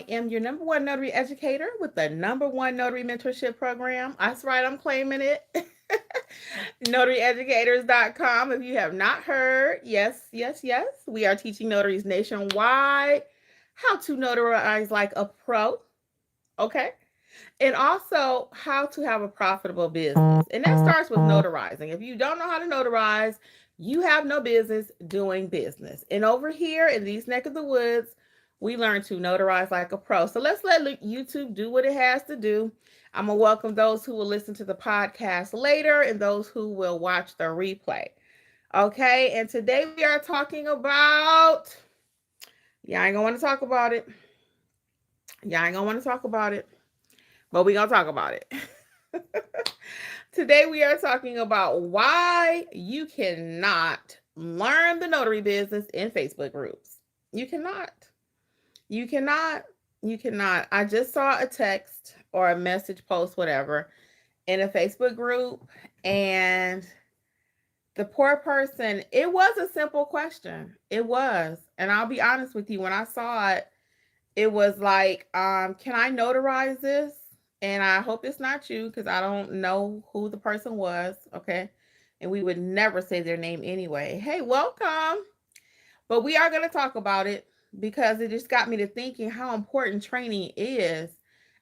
am your number one notary educator with the number one notary mentorship program. That's right, I'm claiming it. NotaryEducators.com. If you have not heard, yes, yes, yes, we are teaching notaries nationwide how to notarize like a pro. Okay. And also how to have a profitable business. And that starts with notarizing. If you don't know how to notarize, you have no business doing business. And over here in these neck of the woods, we learn to notarize like a pro. So let's let YouTube do what it has to do. I'm going to welcome those who will listen to the podcast later and those who will watch the replay. Okay. And today we are talking about, y'all ain't going to want to talk about it. Y'all ain't going to want to talk about it, but we're going to talk about it. Today we are talking about why you cannot learn the notary business in Facebook groups. You cannot. You cannot. You cannot. I just saw a text or a message post, whatever, in a Facebook group, and the poor person, it was a simple question. It was. And I'll be honest with you, when I saw it, it was like, can I notarize this? And I hope it's not you because I don't know who the person was. Okay. And we would never say their name anyway. Hey, welcome. But we are going to talk about it because it just got me to thinking how important training is.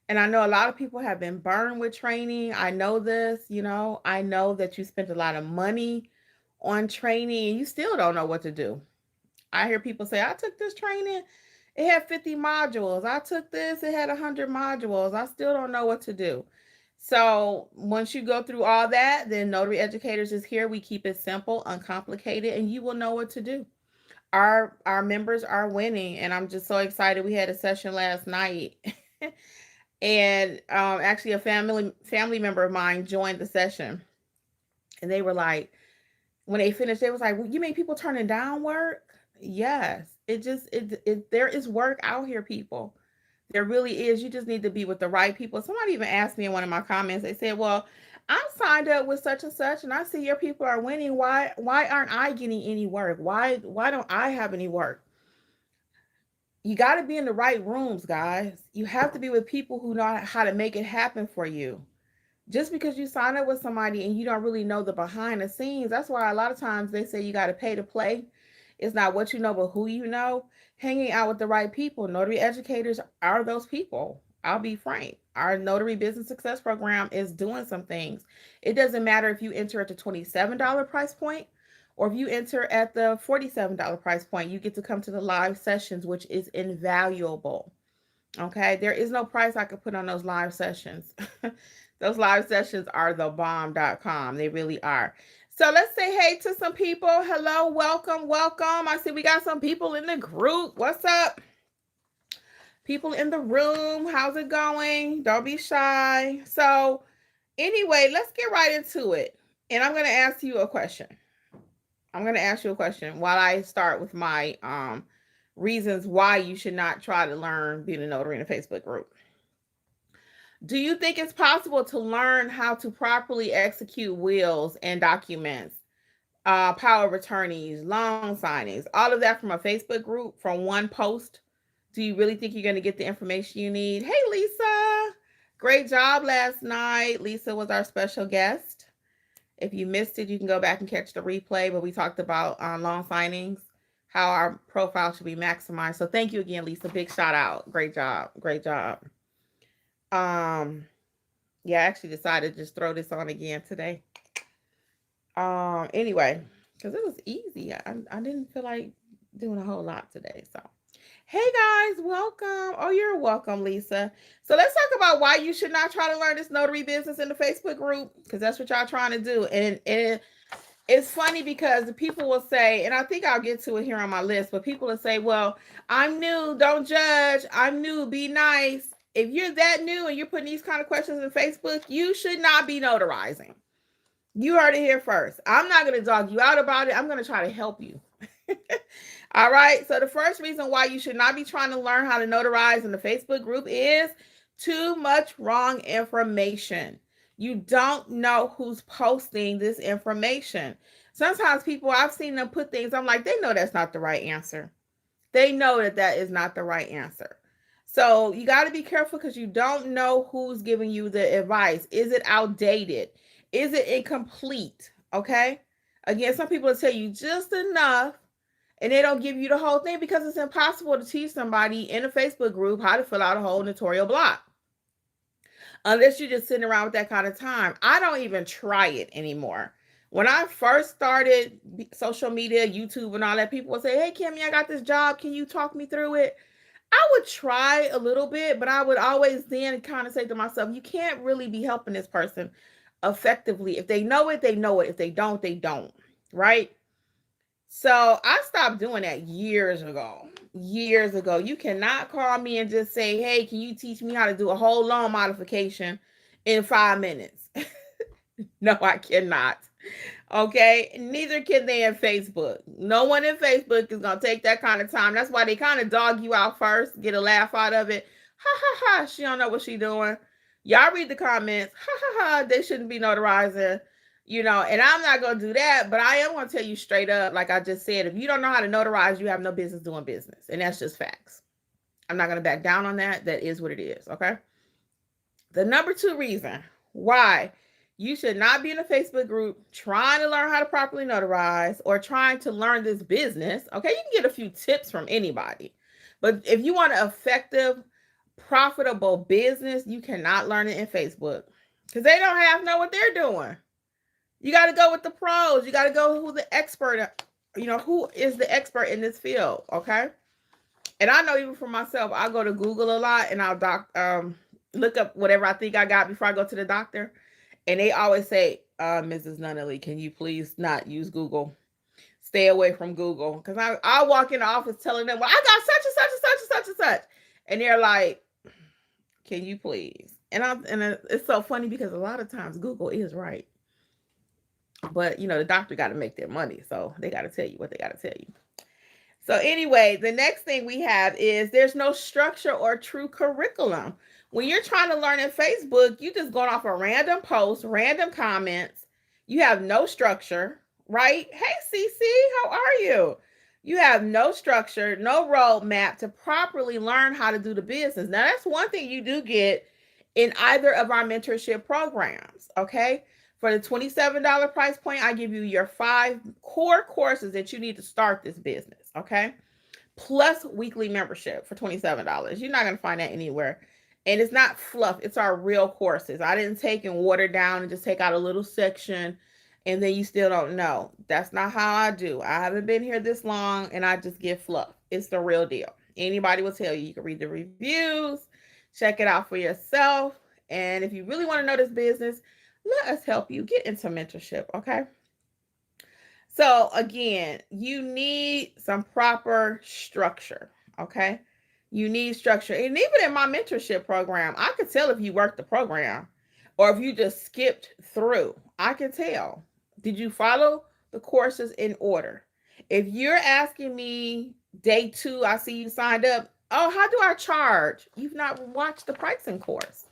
And I know a lot of people have been burned with training. I know this, I know that you spent a lot of money on training and you still don't know what to do. I hear people say, I took this training, it had 50 modules. I took this, it had 100 modules. I still don't know what to do. So once you go through all that, then Notary Educators is here. We keep it simple, uncomplicated, and you will know what to do. Our members are winning, and I'm just so excited. We had a session last night, and actually a family member of mine joined the session, and they were like, when they finished, they was like, well, you mean people turning down work? Yes. There is work out here, people. There really is. You just need to be with the right people. Somebody even asked me in one of my comments, they said, well, I'm signed up with such and such, and I see your people are winning. Why aren't I getting any work? Why don't I have any work? You got to be in the right rooms, guys. You have to be with people who know how to make it happen for you. Just because you sign up with somebody and you don't really know the behind the scenes, that's why a lot of times they say you got to pay to play. It's not what you know, but who you know. Hanging out with the right people. Notary educators are those people. I'll be frank. Our Notary Business Success Program is doing some things. It doesn't matter if you enter at the $27 price point or if you enter at the $47 price point. You get to come to the live sessions, which is invaluable. Okay, there is no price I could put on those live sessions. Those live sessions are the bomb.com. They really are. So let's say hey to some people. Hello, welcome, welcome. I see we got some people in the group. What's up? People in the room. How's it going? Don't be shy. So anyway, let's get right into it. And I'm going to ask you a question. I'm going to ask you a question while I start with my reasons why you should not try to learn being a notary in a Facebook group. Do you think it's possible to learn how to properly execute wills and documents, power of attorneys, loan signings, all of that from a Facebook group, from one post? Do you really think you're going to get the information you need? Hey, Lisa. Great job last night. Lisa was our special guest. If you missed it, you can go back and catch the replay, but we talked about loan signings, how our profile should be maximized. So thank you again, Lisa. Big shout out. Great job. Great job. Yeah, I actually decided to just throw this on again today. Anyway, because it was easy. I didn't feel like doing a whole lot today. So, hey guys, welcome. Oh, you're welcome, Lisa. So let's talk about why you should not try to learn this notary business in the Facebook group, because that's what y'all trying to do. And it's funny because the people will say, and I think I'll get to it here on my list, but people will say, well, I'm new, don't judge. I'm new, be nice. If you're that new and you're putting these kind of questions in Facebook, you should not be notarizing. You heard it here first. I'm not going to dog you out about it. I'm going to try to help you. All right. So the first reason why you should not be trying to learn how to notarize in the Facebook group is too much wrong information. You don't know who's posting this information. Sometimes people, I've seen them put things, I'm like, they know that's not the right answer. They know that is not the right answer. So you got to be careful because you don't know who's giving you the advice. Is it outdated? Is it incomplete? Okay. Again, some people will tell you just enough and they don't give you the whole thing because it's impossible to teach somebody in a Facebook group how to fill out a whole notarial block unless you're just sitting around with that kind of time. I don't even try it anymore. When I first started social media, YouTube, and all that, people would say, "Hey, Kimmi, I got this job. Can you talk me through it?" I would try a little bit, but I would always then kind of say to myself, you can't really be helping this person effectively. If they know it, they know it. If they don't, they don't. Right? So I stopped doing that years ago. Years ago. You cannot call me and just say, "Hey, can you teach me how to do a whole loan modification in 5 minutes?" No, I cannot. Okay, neither can they in Facebook. No one in Facebook is gonna take that kind of time. That's why they kind of dog you out first, get a laugh out of it. Ha ha ha! She don't know what she doing. Y'all read the comments. Ha ha ha! They shouldn't be notarizing. And I'm not gonna do that, but I am gonna tell you straight up, like I just said, if you don't know how to notarize, you have no business doing business, and that's just facts. I'm not gonna back down on that. That is what it is. Okay. The number 2 reason why you should not be in a Facebook group trying to learn how to properly notarize or trying to learn this business. Okay, you can get a few tips from anybody. But if you want an effective, profitable business, you cannot learn it in Facebook because they don't know what they're doing. You got to go with the pros. You got to go who the expert, who is the expert in this field. Okay. And I know even for myself, I go to Google a lot and I'll look up whatever I think I got before I go to the doctor. And they always say, Mrs. Nunnally, can you please not use Google? Stay away from Google. Because I walk in the office telling them, well, I got such and such and such and such and such. And they're like, can you please? And it's so funny because a lot of times Google is right. But, the doctor got to make their money. So they got to tell you what they got to tell you. So anyway, the next thing we have is there's no structure or true curriculum. When you're trying to learn in Facebook, you just going off a random post, random comments. You have no structure, right? Hey, CC, how are you? You have no structure, no roadmap to properly learn how to do the business. Now, that's one thing you do get in either of our mentorship programs, okay? For the $27 price point, I give you your 5 core courses that you need to start this business, okay? Plus weekly membership for $27. You're not going to find that anywhere. And it's not fluff. It's our real courses. I didn't take and water down and just take out a little section and then you still don't know. That's not how I do. I haven't been here this long and I just give fluff. It's the real deal. Anybody will tell you. You can read the reviews, check it out for yourself. And if you really want to know this business, let us help you get into mentorship, okay? So again, you need some proper structure, okay? You need structure. And even in my mentorship program, I could tell if you worked the program or if you just skipped through. I can tell. Did you follow the courses in order? If you're asking me day 2, I see you signed up. Oh, how do I charge? You've not watched the pricing course.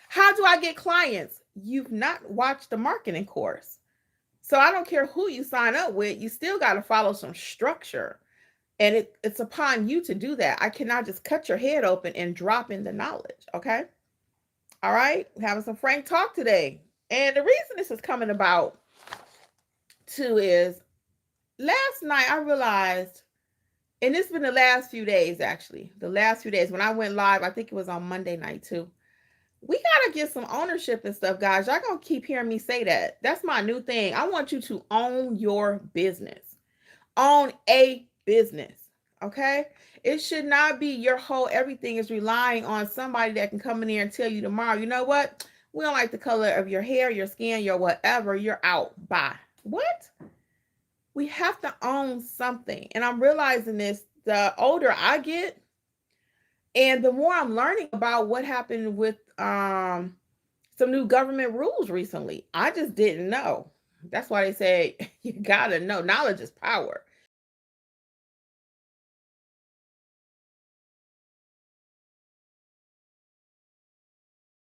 How do I get clients? You've not watched the marketing course. So I don't care who you sign up with, you still got to follow some structure. And it's upon you to do that. I cannot just cut your head open and drop in the knowledge. Okay. All right. We're having some frank talk today. And the reason this is coming about too is last night I realized, and it's been the last few days, actually, the last few days when I went live, I think it was on Monday night too. We got to get some ownership and stuff, guys. Y'all going to keep hearing me say that. That's my new thing. I want you to own your business. Own a business. Okay? It should not be your whole everything is relying on somebody that can come in here and tell you tomorrow, you know what? We don't like the color of your hair, your skin, your whatever. You're out. Bye. What? We have to own something. And I'm realizing this the older I get, and the more I'm learning about what happened with some new government rules recently. I just didn't know. That's why they say you gotta know. Knowledge is power.